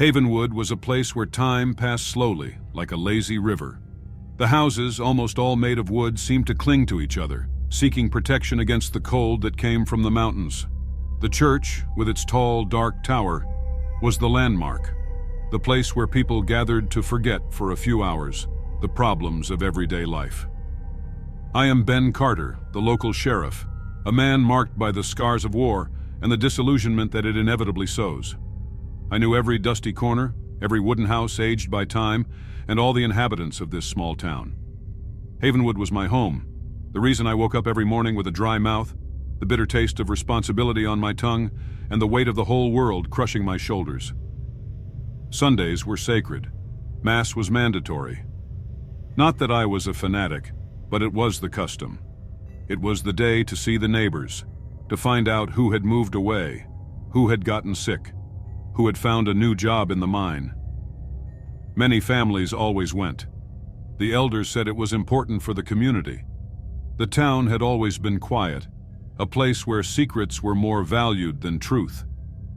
Havenwood was a place where time passed slowly, like a lazy river. The houses, almost all made of wood, seemed to cling to each other, seeking protection against the cold that came from the mountains. The church, with its tall, dark tower, was the landmark, the place where people gathered to forget for a few hours the problems of everyday life. I am Ben Carter, the local sheriff, a man marked by the scars of war and the disillusionment that it inevitably sows. I knew every dusty corner, every wooden house aged by time, and all the inhabitants of this small town. Havenwood was my home, the reason I woke up every morning with a dry mouth, the bitter taste of responsibility on my tongue, and the weight of the whole world crushing my shoulders. Sundays were sacred. Mass was mandatory. Not that I was a fanatic, but it was the custom. It was the day to see the neighbors, to find out who had moved away, who had gotten sick, who had found a new job in the mine. Many families always went. The elders said it was important for the community. The town had always been quiet, a place where secrets were more valued than truth,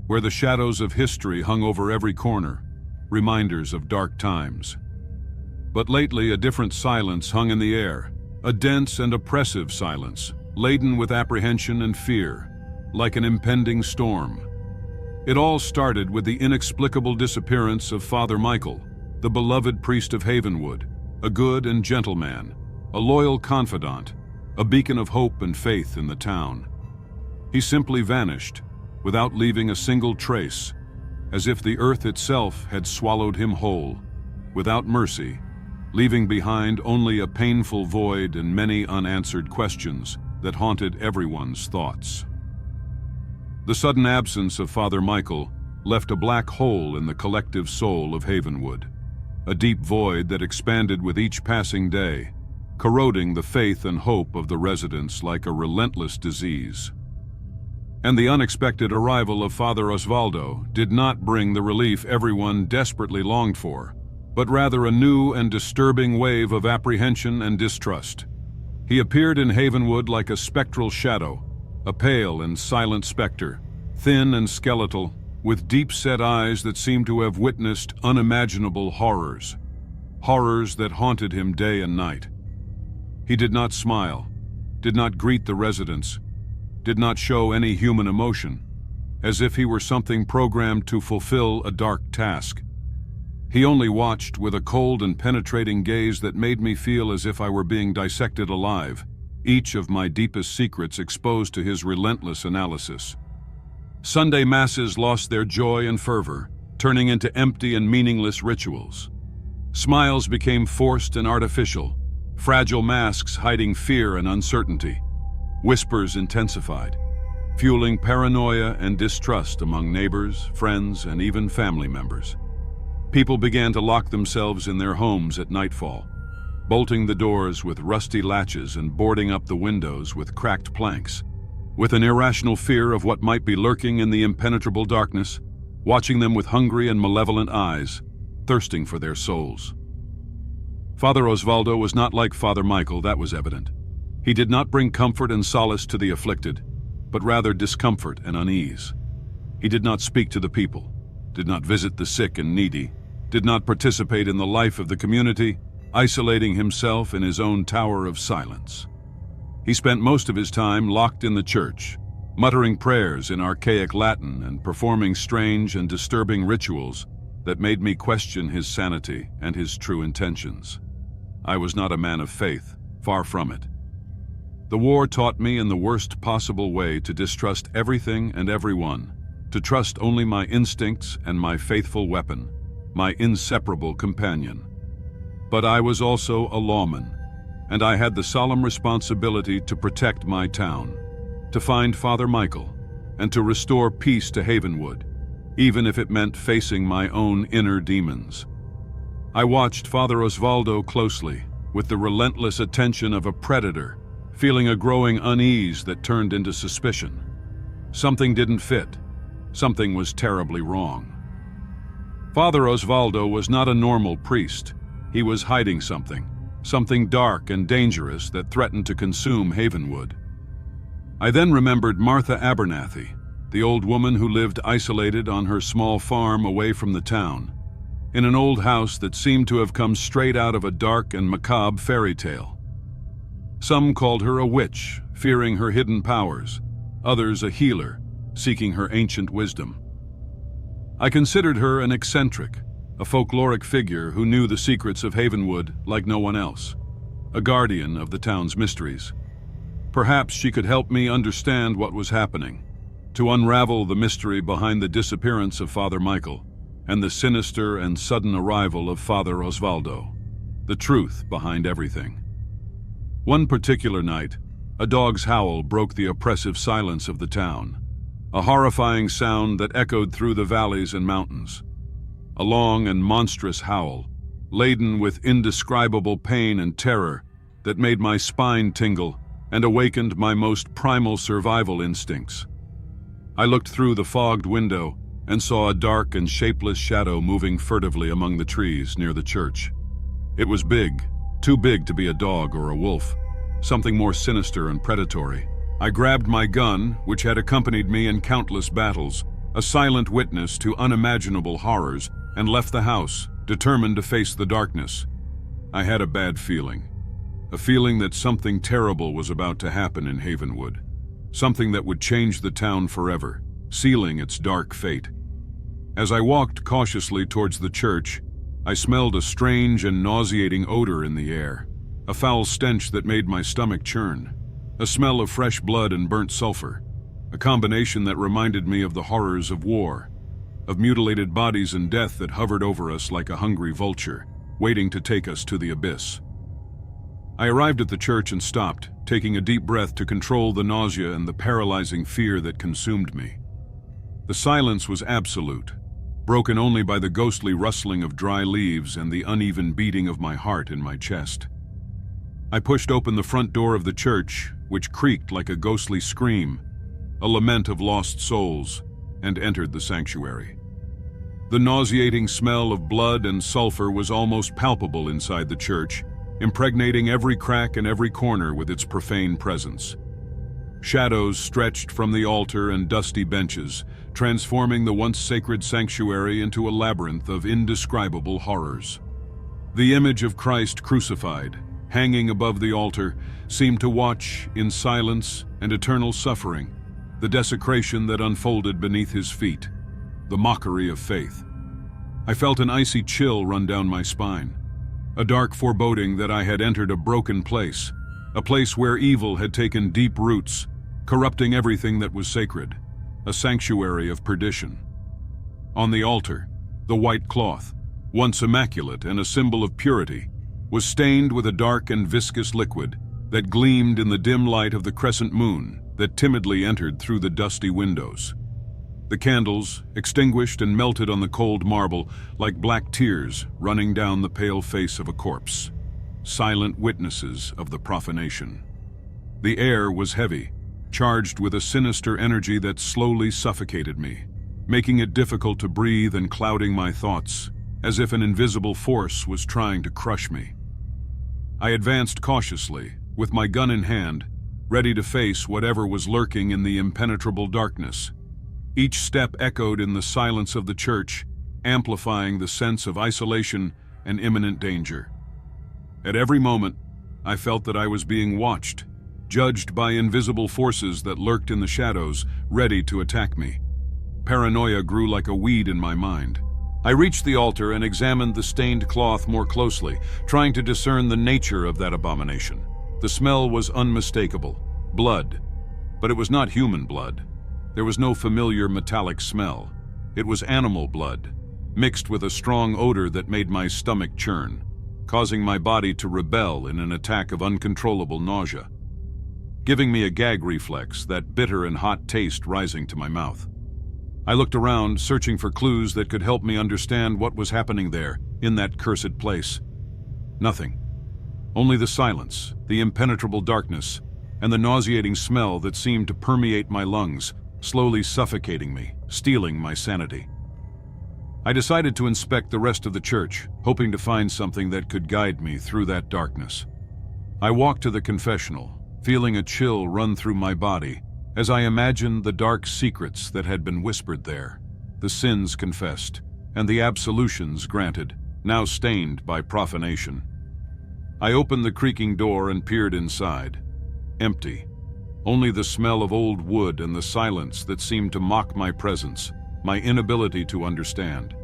where the shadows of history hung over every corner, reminders of dark times. But lately a different silence hung in the air, a dense and oppressive silence, laden with apprehension and fear, like an impending storm. It all started with the inexplicable disappearance of Father Michael, the beloved priest of Havenwood, a good and gentle man, a loyal confidant, a beacon of hope and faith in the town. He simply vanished, without leaving a single trace, as if the earth itself had swallowed him whole, without mercy, leaving behind only a painful void and many unanswered questions that haunted everyone's thoughts. The sudden absence of Father Michael left a black hole in the collective soul of Havenwood, a deep void that expanded with each passing day, corroding the faith and hope of the residents like a relentless disease. And the unexpected arrival of Father Osvaldo did not bring the relief everyone desperately longed for, but rather a new and disturbing wave of apprehension and distrust. He appeared in Havenwood like a spectral shadow, a pale and silent specter, thin and skeletal, with deep-set eyes that seemed to have witnessed unimaginable horrors, horrors that haunted him day and night. He did not smile, did not greet the residents, did not show any human emotion, as if he were something programmed to fulfill a dark task. He only watched with a cold and penetrating gaze that made me feel as if I were being dissected alive, each of my deepest secrets exposed to his relentless analysis. Sunday masses lost their joy and fervor, turning into empty and meaningless rituals. Smiles became forced and artificial, fragile masks hiding fear and uncertainty. Whispers intensified, fueling paranoia and distrust among neighbors, friends, and even family members. People began to lock themselves in their homes at nightfall, bolting the doors with rusty latches and boarding up the windows with cracked planks, with an irrational fear of what might be lurking in the impenetrable darkness, watching them with hungry and malevolent eyes, thirsting for their souls. Father Osvaldo was not like Father Michael, that was evident. He did not bring comfort and solace to the afflicted, but rather discomfort and unease. He did not speak to the people, did not visit the sick and needy, did not participate in the life of the community, isolating himself in his own tower of silence. He spent most of his time locked in the church, muttering prayers in archaic Latin and performing strange and disturbing rituals that made me question his sanity and his true intentions. I was not a man of faith, far from it. The war taught me in the worst possible way to distrust everything and everyone, to trust only my instincts and my faithful weapon, my inseparable companion. But I was also a lawman, and I had the solemn responsibility to protect my town, to find Father Michael, and to restore peace to Havenwood, even if it meant facing my own inner demons. I watched Father Osvaldo closely, with the relentless attention of a predator, feeling a growing unease that turned into suspicion. Something didn't fit. Something was terribly wrong. Father Osvaldo was not a normal priest. He was hiding something dark and dangerous that threatened to consume Havenwood. I then remembered Martha Abernathy, the old woman who lived isolated on her small farm away from the town, in an old house that seemed to have come straight out of a dark and macabre fairy tale. Some called her a witch, fearing her hidden powers, others a healer, seeking her ancient wisdom. I considered her an eccentric, a folkloric figure who knew the secrets of Havenwood like no one else, a guardian of the town's mysteries. Perhaps she could help me understand what was happening, to unravel the mystery behind the disappearance of Father Michael and the sinister and sudden arrival of Father Osvaldo, the truth behind everything. One particular night, a dog's howl broke the oppressive silence of the town, a horrifying sound that echoed through the valleys and mountains. A long and monstrous howl, laden with indescribable pain and terror that made my spine tingle and awakened my most primal survival instincts. I looked through the fogged window and saw a dark and shapeless shadow moving furtively among the trees near the church. It was big, too big to be a dog or a wolf, something more sinister and predatory. I grabbed my gun, which had accompanied me in countless battles, a silent witness to unimaginable horrors, and left the house, determined to face the darkness. I had a bad feeling. A feeling that something terrible was about to happen in Havenwood. Something that would change the town forever, sealing its dark fate. As I walked cautiously towards the church, I smelled a strange and nauseating odor in the air, a foul stench that made my stomach churn, a smell of fresh blood and burnt sulfur, a combination that reminded me of the horrors of war, of mutilated bodies and death that hovered over us like a hungry vulture, waiting to take us to the abyss. I arrived at the church and stopped, taking a deep breath to control the nausea and the paralyzing fear that consumed me. The silence was absolute, broken only by the ghostly rustling of dry leaves and the uneven beating of my heart in my chest. I pushed open the front door of the church, which creaked like a ghostly scream, a lament of lost souls, and entered the sanctuary. The nauseating smell of blood and sulfur was almost palpable inside the church, impregnating every crack and every corner with its profane presence. Shadows stretched from the altar and dusty benches, transforming the once sacred sanctuary into a labyrinth of indescribable horrors. The image of Christ crucified, hanging above the altar, seemed to watch, in silence and eternal suffering, the desecration that unfolded beneath his feet, the mockery of faith. I felt an icy chill run down my spine, a dark foreboding that I had entered a broken place, a place where evil had taken deep roots, corrupting everything that was sacred, a sanctuary of perdition. On the altar, the white cloth, once immaculate and a symbol of purity, was stained with a dark and viscous liquid that gleamed in the dim light of the crescent moon that timidly entered through the dusty windows. The candles, extinguished and melted on the cold marble like black tears running down the pale face of a corpse, silent witnesses of the profanation. The air was heavy, charged with a sinister energy that slowly suffocated me, making it difficult to breathe and clouding my thoughts, as if an invisible force was trying to crush me. I advanced cautiously, with my gun in hand, ready to face whatever was lurking in the impenetrable darkness. Each step echoed in the silence of the church, amplifying the sense of isolation and imminent danger. At every moment, I felt that I was being watched, judged by invisible forces that lurked in the shadows, ready to attack me. Paranoia grew like a weed in my mind. I reached the altar and examined the stained cloth more closely, trying to discern the nature of that abomination. The smell was unmistakable, blood, but it was not human blood. There was no familiar metallic smell. It was animal blood, mixed with a strong odor that made my stomach churn, causing my body to rebel in an attack of uncontrollable nausea, giving me a gag reflex, that bitter and hot taste rising to my mouth. I looked around, searching for clues that could help me understand what was happening there, in that cursed place. Nothing. Only the silence, the impenetrable darkness, and the nauseating smell that seemed to permeate my lungs, slowly suffocating me, stealing my sanity. I decided to inspect the rest of the church, hoping to find something that could guide me through that darkness. I walked to the confessional, feeling a chill run through my body As I imagined the dark secrets that had been whispered there, the sins confessed, and the absolutions granted, now stained by profanation. I opened the creaking door and peered inside. Empty. Only the smell of old wood and the silence that seemed to mock my presence, my inability to understand.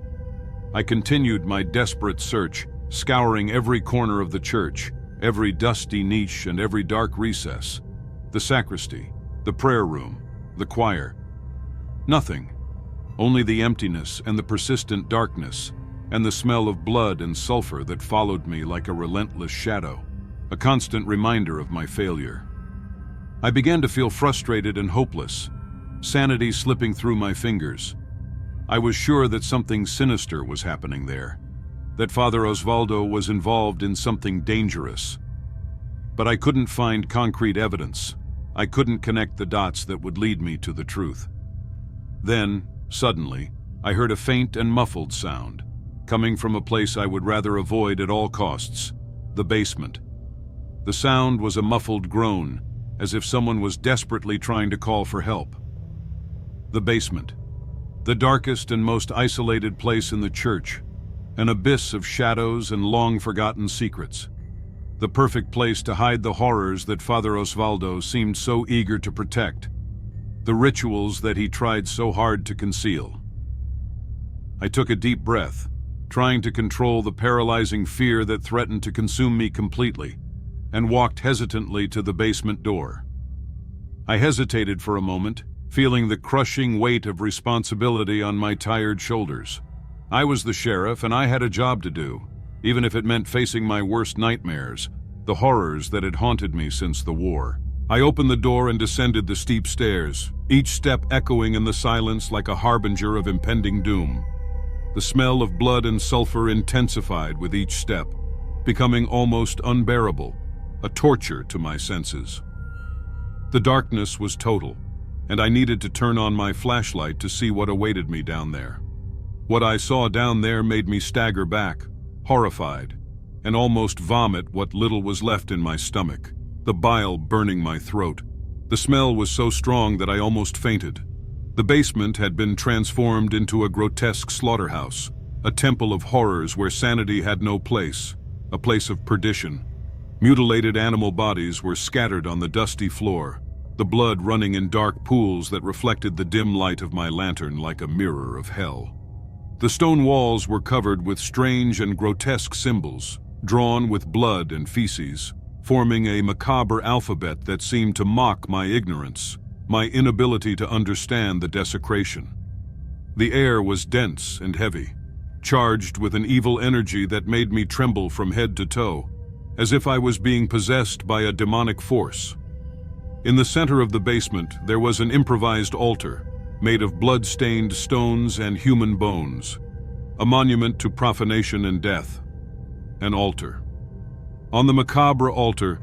I continued my desperate search, scouring every corner of the church, every dusty niche and every dark recess, the sacristy, the prayer room, the choir. Nothing. Only the emptiness and the persistent darkness, and the smell of blood and sulfur that followed me like a relentless shadow, a constant reminder of my failure. I began to feel frustrated and hopeless, sanity slipping through my fingers. I was sure that something sinister was happening there, that Father Osvaldo was involved in something dangerous. But I couldn't find concrete evidence. I couldn't connect the dots that would lead me to the truth. Then, suddenly, I heard a faint and muffled sound, coming from a place I would rather avoid at all costs, the basement. The sound was a muffled groan, as if someone was desperately trying to call for help. The basement. The darkest and most isolated place in the church, an abyss of shadows and long-forgotten secrets. The perfect place to hide the horrors that Father Osvaldo seemed so eager to protect, the rituals that he tried so hard to conceal. I took a deep breath, trying to control the paralyzing fear that threatened to consume me completely, and walked hesitantly to the basement door. I hesitated for a moment, feeling the crushing weight of responsibility on my tired shoulders. I was the sheriff and I had a job to do, even if it meant facing my worst nightmares, the horrors that had haunted me since the war. I opened the door and descended the steep stairs, each step echoing in the silence like a harbinger of impending doom. The smell of blood and sulfur intensified with each step, becoming almost unbearable, a torture to my senses. The darkness was total, and I needed to turn on my flashlight to see what awaited me down there. What I saw down there made me stagger back, horrified, and almost vomit what little was left in my stomach, the bile burning my throat. The smell was so strong that I almost fainted. The basement had been transformed into a grotesque slaughterhouse, a temple of horrors where sanity had no place, a place of perdition. Mutilated animal bodies were scattered on the dusty floor, the blood running in dark pools that reflected the dim light of my lantern like a mirror of hell. The stone walls were covered with strange and grotesque symbols, drawn with blood and feces, forming a macabre alphabet that seemed to mock my ignorance, my inability to understand the desecration. The air was dense and heavy, charged with an evil energy that made me tremble from head to toe, as if I was being possessed by a demonic force. In the center of the basement, there was an improvised altar, made of blood-stained stones and human bones, a monument to profanation and death. An altar. On the macabre altar,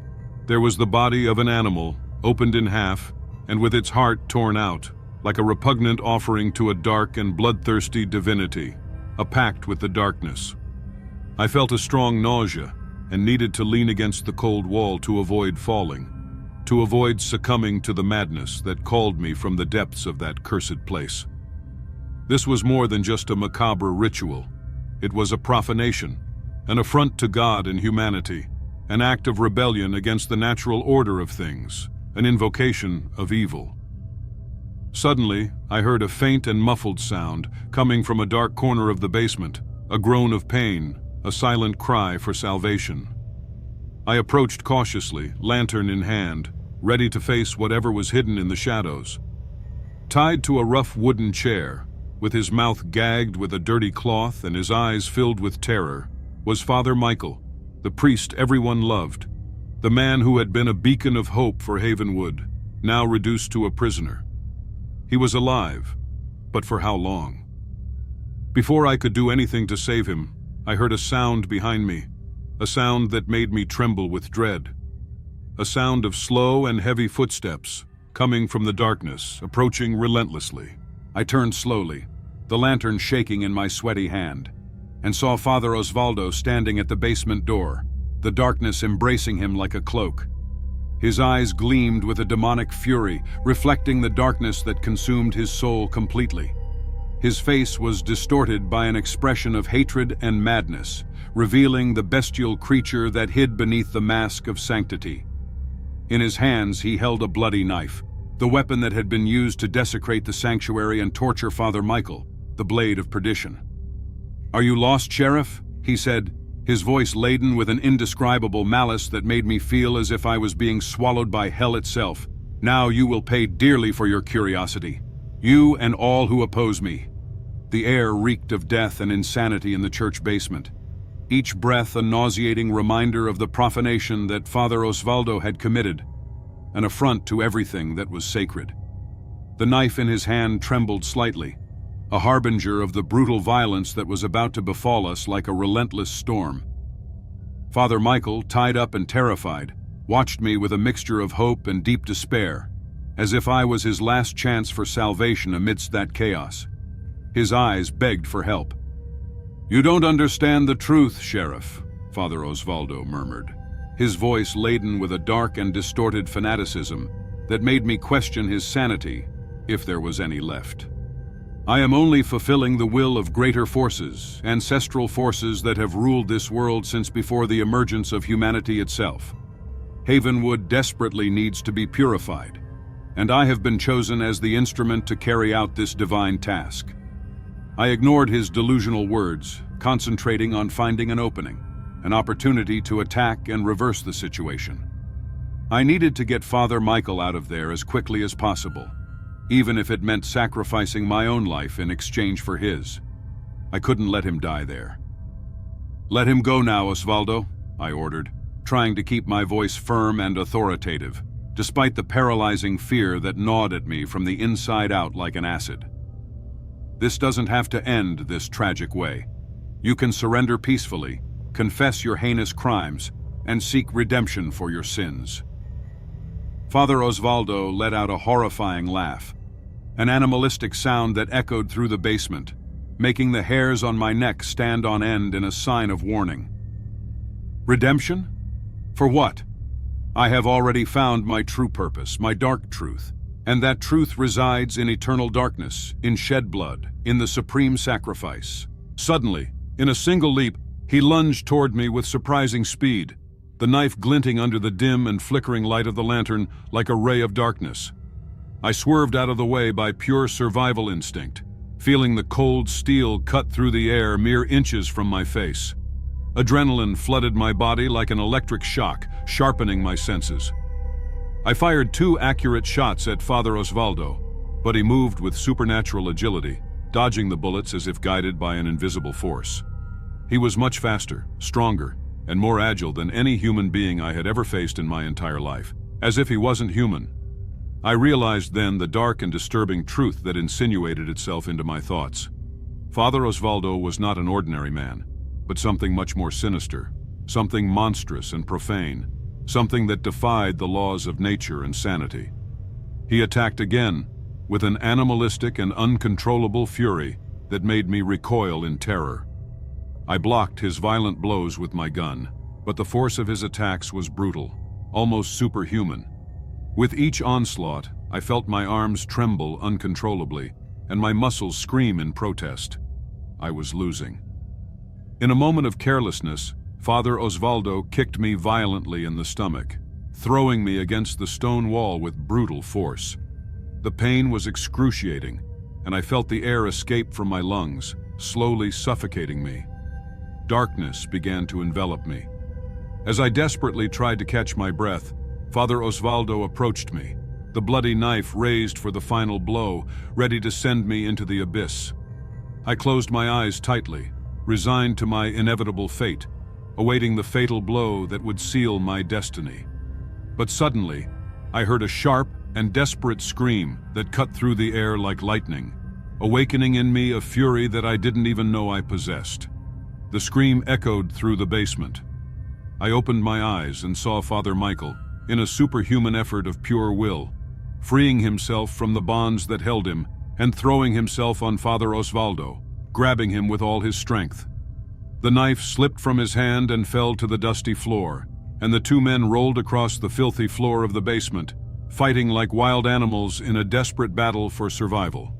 there was the body of an animal, opened in half, and with its heart torn out, like a repugnant offering to a dark and bloodthirsty divinity, a pact with the darkness. I felt a strong nausea, and needed to lean against the cold wall to avoid falling, to avoid succumbing to the madness that called me from the depths of that cursed place. This was more than just a macabre ritual. It was a profanation, an affront to God and humanity, an act of rebellion against the natural order of things, an invocation of evil. Suddenly, I heard a faint and muffled sound coming from a dark corner of the basement, a groan of pain, a silent cry for salvation. I approached cautiously, lantern in hand, ready to face whatever was hidden in the shadows. Tied to a rough wooden chair, with his mouth gagged with a dirty cloth and his eyes filled with terror, was Father Michael, the priest everyone loved, the man who had been a beacon of hope for Havenwood, now reduced to a prisoner. He was alive, but for how long? Before I could do anything to save him, I heard a sound behind me, a sound that made me tremble with dread. A sound of slow and heavy footsteps, coming from the darkness, approaching relentlessly. I turned slowly, the lantern shaking in my sweaty hand, and saw Father Osvaldo standing at the basement door, the darkness embracing him like a cloak. His eyes gleamed with a demonic fury, reflecting the darkness that consumed his soul completely. His face was distorted by an expression of hatred and madness, revealing the bestial creature that hid beneath the mask of sanctity. In his hands he held a bloody knife, the weapon that had been used to desecrate the sanctuary and torture Father Michael, the blade of perdition. "Are you lost, Sheriff?" he said, his voice laden with an indescribable malice that made me feel as if I was being swallowed by hell itself. "Now you will pay dearly for your curiosity. You and all who oppose me." The air reeked of death and insanity in the church basement, each breath a nauseating reminder of the profanation that Father Osvaldo had committed, an affront to everything that was sacred. The knife in his hand trembled slightly, a harbinger of the brutal violence that was about to befall us like a relentless storm. Father Michael, tied up and terrified, watched me with a mixture of hope and deep despair, as if I was his last chance for salvation amidst that chaos. His eyes begged for help. "You don't understand the truth, Sheriff," Father Osvaldo murmured, his voice laden with a dark and distorted fanaticism that made me question his sanity, if there was any left. "I am only fulfilling the will of greater forces, ancestral forces that have ruled this world since before the emergence of humanity itself. Havenwood desperately needs to be purified, and I have been chosen as the instrument to carry out this divine task." I ignored his delusional words, concentrating on finding an opening, an opportunity to attack and reverse the situation. I needed to get Father Michael out of there as quickly as possible, even if it meant sacrificing my own life in exchange for his. I couldn't let him die there. "Let him go now, Osvaldo," I ordered, trying to keep my voice firm and authoritative, despite the paralyzing fear that gnawed at me from the inside out like an acid. "This doesn't have to end this tragic way. You can surrender peacefully, confess your heinous crimes, and seek redemption for your sins." Father Osvaldo let out a horrifying laugh, an animalistic sound that echoed through the basement, making the hairs on my neck stand on end in a sign of warning. "Redemption? For what? I have already found my true purpose, my dark truth, and that truth resides in eternal darkness, in shed blood, in the supreme sacrifice." Suddenly, in a single leap, he lunged toward me with surprising speed, the knife glinting under the dim and flickering light of the lantern like a ray of darkness. I swerved out of the way by pure survival instinct, feeling the cold steel cut through the air mere inches from my face. Adrenaline flooded my body like an electric shock, sharpening my senses. I fired 2 accurate shots at Father Osvaldo, but he moved with supernatural agility, dodging the bullets as if guided by an invisible force. He was much faster, stronger, and more agile than any human being I had ever faced in my entire life, as if he wasn't human. I realized then the dark and disturbing truth that insinuated itself into my thoughts. Father Osvaldo was not an ordinary man, but something much more sinister, something monstrous and profane, something that defied the laws of nature and sanity. He attacked again, with an animalistic and uncontrollable fury that made me recoil in terror. I blocked his violent blows with my gun, but the force of his attacks was brutal, almost superhuman. With each onslaught, I felt my arms tremble uncontrollably, and my muscles scream in protest. I was losing. In a moment of carelessness, Father Osvaldo kicked me violently in the stomach, throwing me against the stone wall with brutal force. The pain was excruciating, and I felt the air escape from my lungs, slowly suffocating me. Darkness began to envelop me. As I desperately tried to catch my breath, Father Osvaldo approached me, the bloody knife raised for the final blow, ready to send me into the abyss. I closed my eyes tightly, resigned to my inevitable fate, awaiting the fatal blow that would seal my destiny. But suddenly, I heard a sharp and desperate scream that cut through the air like lightning, awakening in me a fury that I didn't even know I possessed. The scream echoed through the basement. I opened my eyes and saw Father Michael, in a superhuman effort of pure will, freeing himself from the bonds that held him and throwing himself on Father Osvaldo, grabbing him with all his strength. The knife slipped from his hand and fell to the dusty floor, and the two men rolled across the filthy floor of the basement, fighting like wild animals in a desperate battle for survival.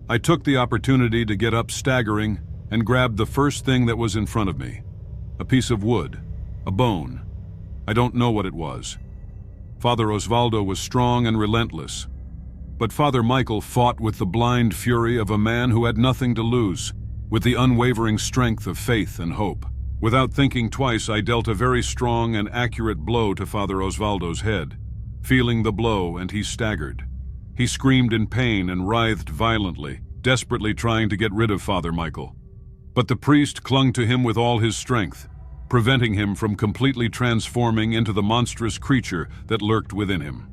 I took the opportunity to get up staggering and grabbed the first thing that was in front of me. A piece of wood, a bone. I don't know what it was. Father Osvaldo was strong and relentless, but Father Michael fought with the blind fury of a man who had nothing to lose, with the unwavering strength of faith and hope. Without thinking twice, I dealt a very strong and accurate blow to Father Osvaldo's head. Feeling the blow, and he staggered. He screamed in pain and writhed violently, desperately trying to get rid of Father Michael. But the priest clung to him with all his strength, preventing him from completely transforming into the monstrous creature that lurked within him.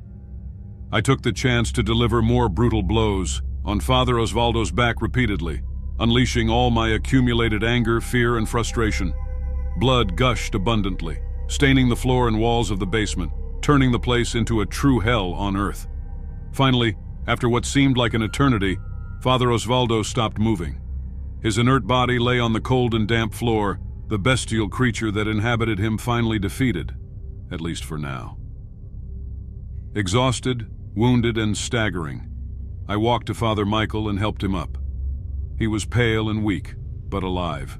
I took the chance to deliver more brutal blows on Father Osvaldo's back repeatedly, unleashing all my accumulated anger, fear, and frustration. Blood gushed abundantly, staining the floor and walls of the basement, turning the place into a true hell on earth. Finally, after what seemed like an eternity, Father Osvaldo stopped moving. His inert body lay on the cold and damp floor, the bestial creature that inhabited him finally defeated, at least for now. Exhausted, wounded, and staggering, I walked to Father Michael and helped him up. He was pale and weak, but alive,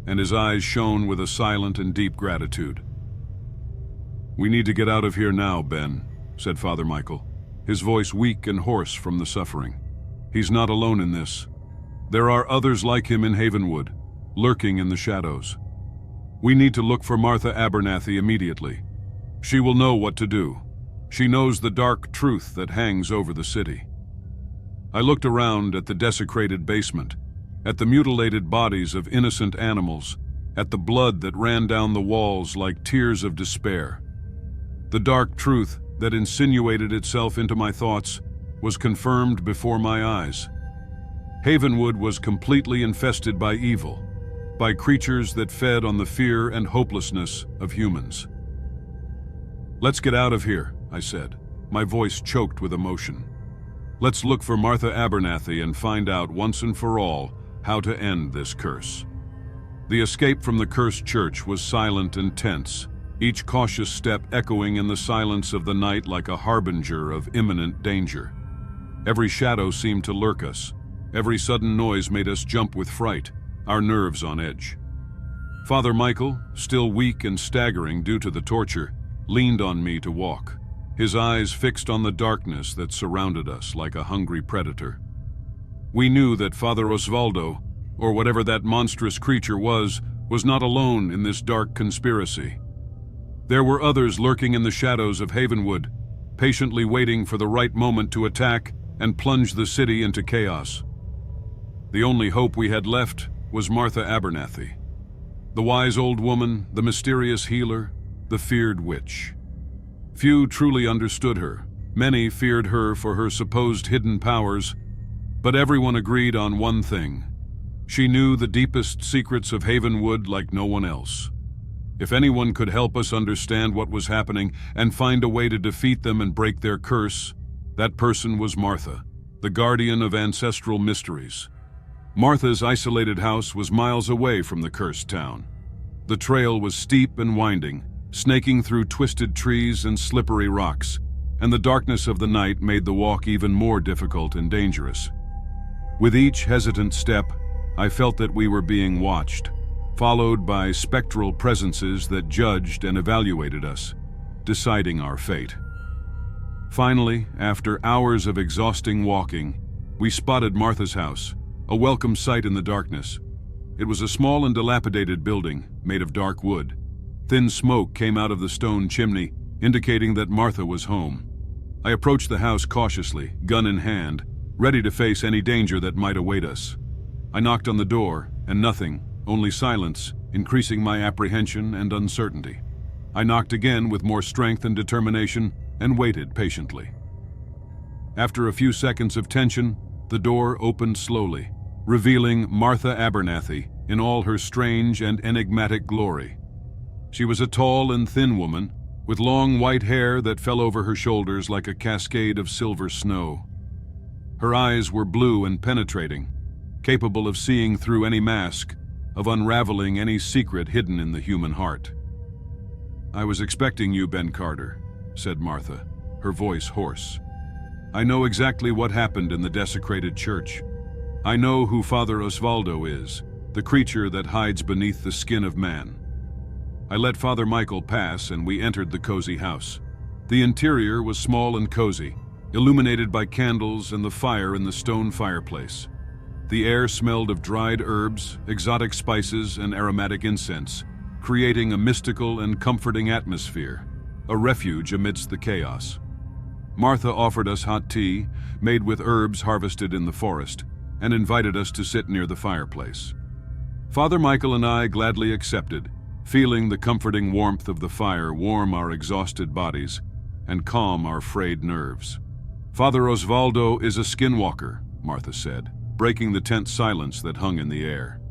and his eyes shone with a silent and deep gratitude. "We need to get out of here now, Ben," said Father Michael, his voice weak and hoarse from the suffering. "He's not alone in this. There are others like him in Havenwood, lurking in the shadows. We need to look for Martha Abernathy immediately. She will know what to do. She knows the dark truth that hangs over the city." I looked around at the desecrated basement, at the mutilated bodies of innocent animals, at the blood that ran down the walls like tears of despair. The dark truth that insinuated itself into my thoughts was confirmed before my eyes. Havenwood was completely infested by evil, by creatures that fed on the fear and hopelessness of humans. "Let's get out of here," I said, my voice choked with emotion. "Let's look for Martha Abernathy and find out once and for all how to end this curse." The escape from the cursed church was silent and tense, each cautious step echoing in the silence of the night like a harbinger of imminent danger. Every shadow seemed to lurk us. Every sudden noise made us jump with fright, our nerves on edge. Father Michael, still weak and staggering due to the torture, leaned on me to walk, his eyes fixed on the darkness that surrounded us like a hungry predator. We knew that Father Osvaldo, or whatever that monstrous creature was not alone in this dark conspiracy. There were others lurking in the shadows of Havenwood, patiently waiting for the right moment to attack and plunge the city into chaos. The only hope we had left was Martha Abernathy, the wise old woman, the mysterious healer, the feared witch. Few truly understood her. Many feared her for her supposed hidden powers, but everyone agreed on one thing. She knew the deepest secrets of Havenwood like no one else. If anyone could help us understand what was happening and find a way to defeat them and break their curse, that person was Martha, the guardian of ancestral mysteries. Martha's isolated house was miles away from the cursed town. The trail was steep and winding, snaking through twisted trees and slippery rocks, and the darkness of the night made the walk even more difficult and dangerous. With each hesitant step, I felt that we were being watched, followed by spectral presences that judged and evaluated us, deciding our fate. Finally, after hours of exhausting walking, we spotted Martha's house, a welcome sight in the darkness. It was a small and dilapidated building made of dark wood. Thin smoke came out of the stone chimney, indicating that Martha was home. I approached the house cautiously, gun in hand, ready to face any danger that might await us. I knocked on the door, and nothing, only silence, increasing my apprehension and uncertainty. I knocked again with more strength and determination and waited patiently. After a few seconds of tension, the door opened slowly, revealing Martha Abernathy in all her strange and enigmatic glory. She was a tall and thin woman, with long white hair that fell over her shoulders like a cascade of silver snow. Her eyes were blue and penetrating, capable of seeing through any mask, of unraveling any secret hidden in the human heart. "I was expecting you, Ben Carter," said Martha, her voice hoarse. "I know exactly what happened in the desecrated church. I know who Father Osvaldo is, the creature that hides beneath the skin of man." I let Father Michael pass and we entered the cozy house. The interior was small and cozy, illuminated by candles and the fire in the stone fireplace. The air smelled of dried herbs, exotic spices, and aromatic incense, creating a mystical and comforting atmosphere, a refuge amidst the chaos. Martha offered us hot tea, made with herbs harvested in the forest, and invited us to sit near the fireplace. Father Michael and I gladly accepted, feeling the comforting warmth of the fire warm our exhausted bodies and calm our frayed nerves. "Father Osvaldo is a skinwalker," Martha said, breaking the tense silence that hung in the air.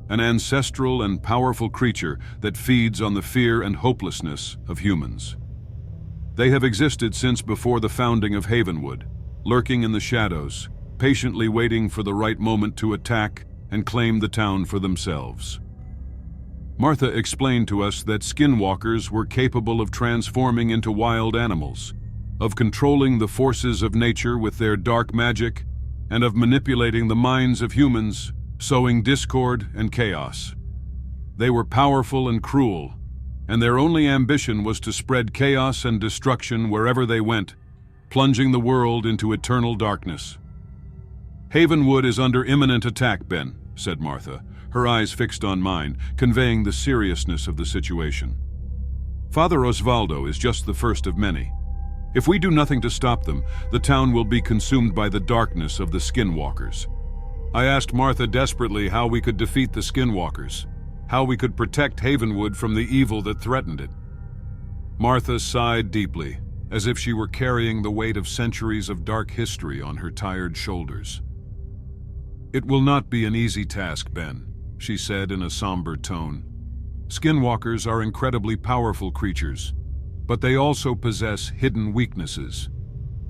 "An ancestral and powerful creature that feeds on the fear and hopelessness of humans. They have existed since before the founding of Havenwood, lurking in the shadows, patiently waiting for the right moment to attack and claim the town for themselves." Martha explained to us that skinwalkers were capable of transforming into wild animals, of controlling the forces of nature with their dark magic, and of manipulating the minds of humans, sowing discord and chaos. They were powerful and cruel, and their only ambition was to spread chaos and destruction wherever they went, plunging the world into eternal darkness. "Havenwood is under imminent attack, Ben," said Martha, her eyes fixed on mine, conveying the seriousness of the situation. "Father Osvaldo is just the first of many. If we do nothing to stop them, the town will be consumed by the darkness of the skinwalkers." I asked Martha desperately how we could defeat the skinwalkers, how we could protect Havenwood from the evil that threatened it. Martha sighed deeply, as if she were carrying the weight of centuries of dark history on her tired shoulders. "It will not be an easy task, Ben," she said in a somber tone. "Skinwalkers are incredibly powerful creatures, but they also possess hidden weaknesses.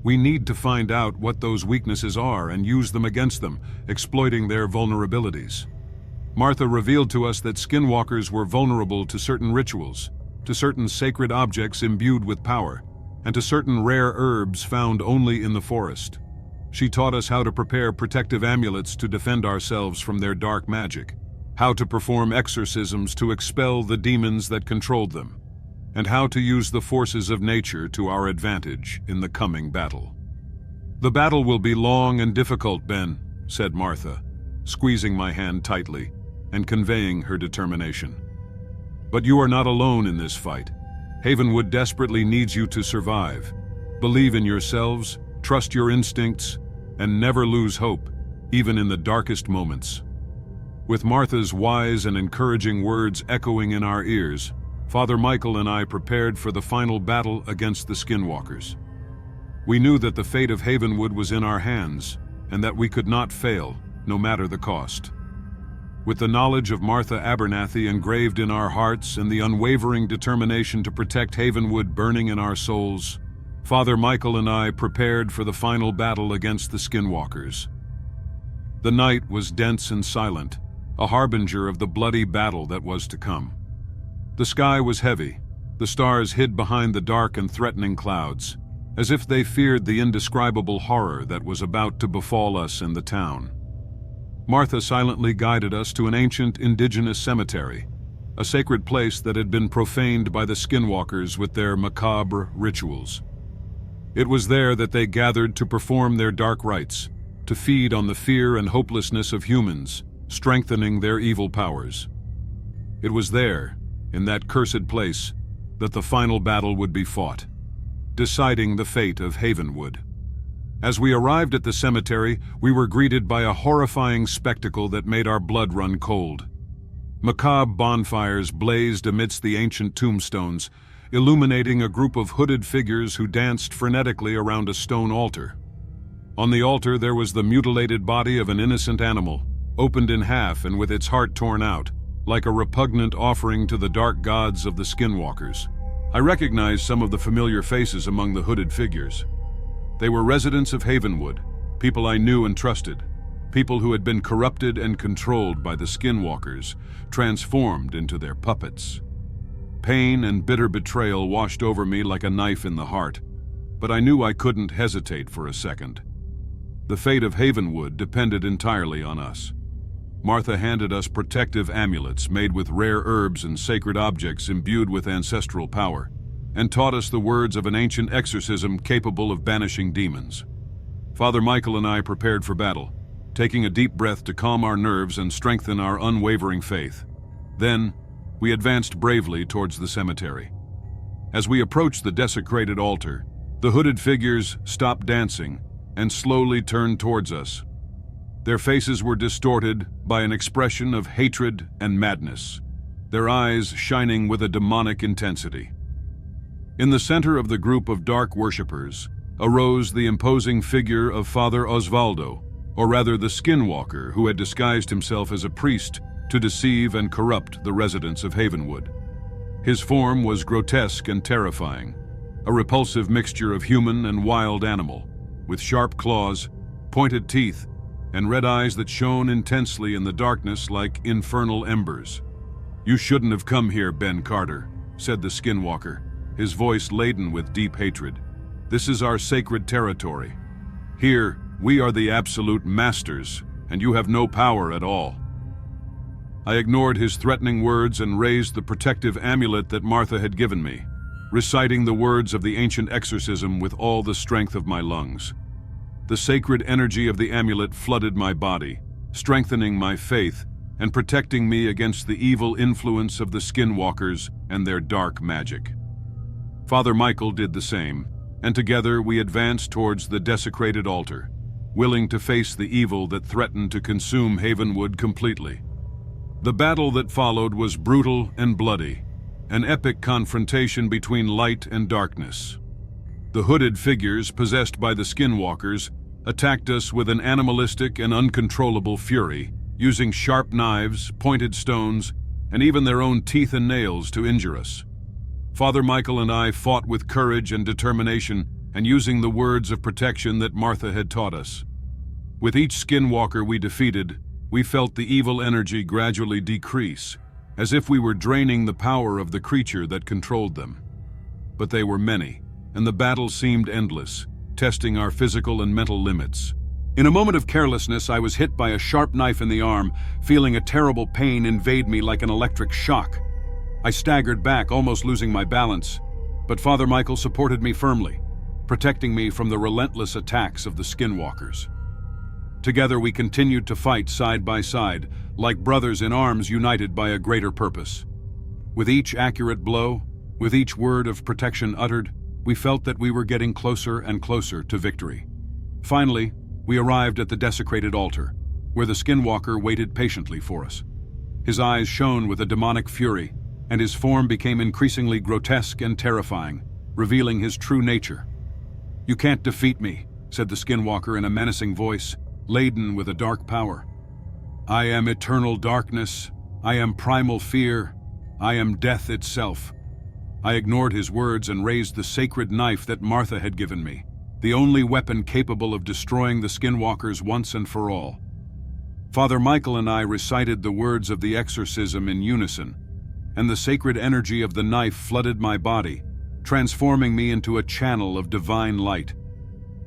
We need to find out what those weaknesses are and use them against them, exploiting their vulnerabilities." Martha revealed to us that skinwalkers were vulnerable to certain rituals, to certain sacred objects imbued with power, and to certain rare herbs found only in the forest. She taught us how to prepare protective amulets to defend ourselves from their dark magic, how to perform exorcisms to expel the demons that controlled them, and how to use the forces of nature to our advantage in the coming battle. "The battle will be long and difficult, Ben," said Martha, squeezing my hand tightly and conveying her determination. "But you are not alone in this fight. Havenwood desperately needs you to survive. Believe in yourselves, trust your instincts, and never lose hope, even in the darkest moments." With Martha's wise and encouraging words echoing in our ears, Father Michael and I prepared for the final battle against the skinwalkers. We knew that the fate of Havenwood was in our hands, and that we could not fail, no matter the cost. With the knowledge of Martha Abernathy engraved in our hearts and the unwavering determination to protect Havenwood burning in our souls, Father Michael and I prepared for the final battle against the skinwalkers. The night was dense and silent, a harbinger of the bloody battle that was to come. The sky was heavy, the stars hid behind the dark and threatening clouds, as if they feared the indescribable horror that was about to befall us in the town. Martha silently guided us to an ancient indigenous cemetery, a sacred place that had been profaned by the skinwalkers with their macabre rituals. It was there that they gathered to perform their dark rites, to feed on the fear and hopelessness of humans, strengthening their evil powers. It was there, in that cursed place, that the final battle would be fought, deciding the fate of Havenwood. As we arrived at the cemetery, we were greeted by a horrifying spectacle that made our blood run cold. Macabre bonfires blazed amidst the ancient tombstones, illuminating a group of hooded figures who danced frenetically around a stone altar. On the altar there was the mutilated body of an innocent animal, opened in half and with its heart torn out, like a repugnant offering to the dark gods of the skinwalkers. I recognized some of the familiar faces among the hooded figures. They were residents of Havenwood, people I knew and trusted, people who had been corrupted and controlled by the skinwalkers, transformed into their puppets. pain and bitter betrayal washed over me like a knife in the heart, but I knew I couldn't hesitate for a second. The fate of Havenwood depended entirely on us. Martha handed us protective amulets made with rare herbs and sacred objects imbued with ancestral power, and taught us the words of an ancient exorcism capable of banishing demons. Father Michael and I prepared for battle, taking a deep breath to calm our nerves and strengthen our unwavering faith. Then, we advanced bravely towards the cemetery. As we approached the desecrated altar, the hooded figures stopped dancing and slowly turned towards us. Their faces were distorted by an expression of hatred and madness, their eyes shining with a demonic intensity. In the center of the group of dark worshippers arose the imposing figure of Father Osvaldo, or rather the skinwalker who had disguised himself as a priest to deceive and corrupt the residents of Havenwood. His form was grotesque and terrifying, a repulsive mixture of human and wild animal, with sharp claws, pointed teeth, and red eyes that shone intensely in the darkness like infernal embers. "You shouldn't have come here, Ben Carter," said the skinwalker, his voice laden with deep hatred. "This is our sacred territory. Here, we are the absolute masters, and you have no power at all." I ignored his threatening words and raised the protective amulet that Martha had given me, reciting the words of the ancient exorcism with all the strength of my lungs. The sacred energy of the amulet flooded my body, strengthening my faith and protecting me against the evil influence of the skinwalkers and their dark magic. Father Michael did the same, and together we advanced towards the desecrated altar, willing to face the evil that threatened to consume Havenwood completely. The battle that followed was brutal and bloody, an epic confrontation between light and darkness. The hooded figures possessed by the skinwalkers attacked us with an animalistic and uncontrollable fury, using sharp knives, pointed stones, and even their own teeth and nails to injure us. Father Michael and I fought with courage and determination, and using the words of protection that Martha had taught us. With each skinwalker we defeated, we felt the evil energy gradually decrease, as if we were draining the power of the creature that controlled them. But they were many, and the battle seemed endless, testing our physical and mental limits. In a moment of carelessness, I was hit by a sharp knife in the arm, feeling a terrible pain invade me like an electric shock. I staggered back, almost losing my balance, but Father Michael supported me firmly, protecting me from the relentless attacks of the skinwalkers. Together we continued to fight side by side, like brothers in arms united by a greater purpose. With each accurate blow, with each word of protection uttered, we felt that we were getting closer and closer to victory. Finally, we arrived at the desecrated altar, where the skinwalker waited patiently for us. His eyes shone with a demonic fury, and his form became increasingly grotesque and terrifying, revealing his true nature. "You can't defeat me," said the skinwalker in a menacing voice, laden with a dark power. "I am eternal darkness. I am primal fear. I am death itself." I ignored his words and raised the sacred knife that Martha had given me, the only weapon capable of destroying the skinwalkers once and for all. Father Michael and I recited the words of the exorcism in unison, and the sacred energy of the knife flooded my body, transforming me into a channel of divine light.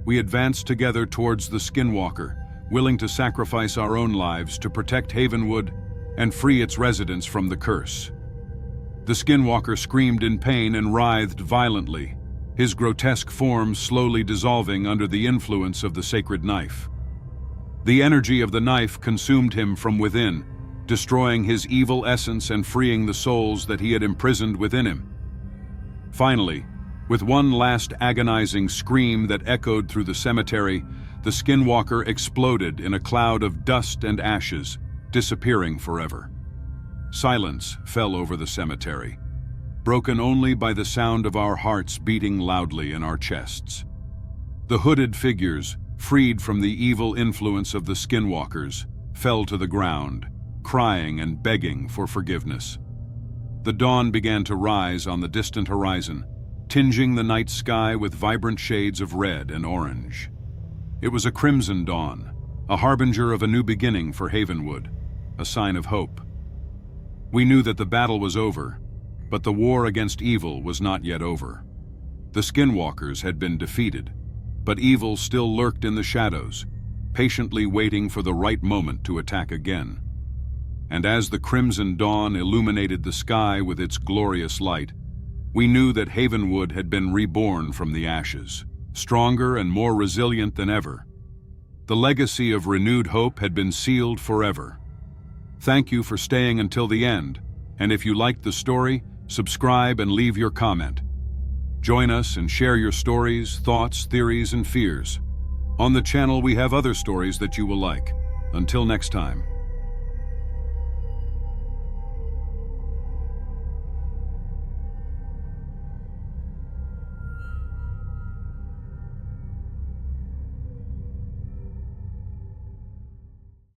We advanced together towards the skinwalker, willing to sacrifice our own lives to protect Havenwood and free its residents from the curse. The skinwalker screamed in pain and writhed violently, his grotesque form slowly dissolving under the influence of the sacred knife. The energy of the knife consumed him from within, destroying his evil essence and freeing the souls that he had imprisoned within him. Finally, with one last agonizing scream that echoed through the cemetery, the skinwalker exploded in a cloud of dust and ashes, disappearing forever. Silence fell over the cemetery, broken only by the sound of our hearts beating loudly in our chests. The hooded figures, freed from the evil influence of the skinwalkers, fell to the ground, crying and begging for forgiveness. The dawn began to rise on the distant horizon, tinging the night sky with vibrant shades of red and orange. It was a crimson dawn, a harbinger of a new beginning for Havenwood, a sign of hope. We knew that the battle was over, But the war against evil was not yet over. The Skinwalkers had been defeated, but evil still lurked in the shadows, patiently waiting for the right moment to attack again. And as the crimson dawn illuminated the sky with its glorious light, we knew that Havenwood had been reborn from the ashes, stronger and more resilient than ever. The legacy of renewed hope had been sealed forever. Thank you for staying until the end, and if you liked the story, subscribe and leave your comment. Join us and share your stories, thoughts, theories, and fears. On the channel we have other stories that you will like. Until next time.